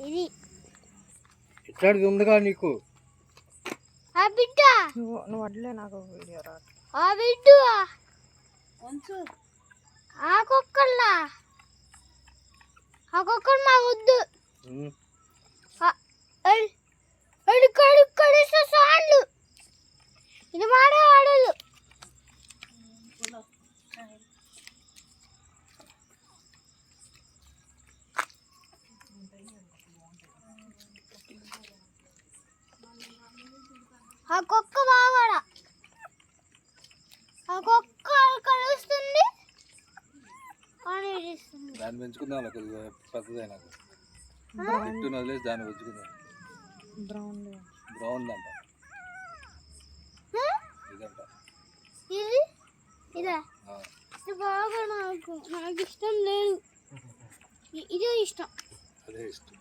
ఇది ఇట్లాంటిది ఉందిగా నీకు. ఆ బిడ్డ నువ్వు వడ్లే నాకు వీడియో రా. ఆ బిడ్డ ఆ కుక్కల్లా ఆ కుక్కలు మా వద్దు. కడిస్తే సార్లు ఇది మాడే వాడలు. ఆ కుక్క బాగా ఆ కుక్క కలుస్తుంది అని దాన్ని పెంచుకుందాం కొద్దిగా పెద్దదైనాక. చెట్టు వదిలేసి దాన్ని పెంచుకుందాం. బ్రౌన్ అంట ఇదంట. ఇది ఇదే ఇది బాగా నాకు ఇష్టం లేదు. ఇదే ఇష్టం. అదే ఇష్టం.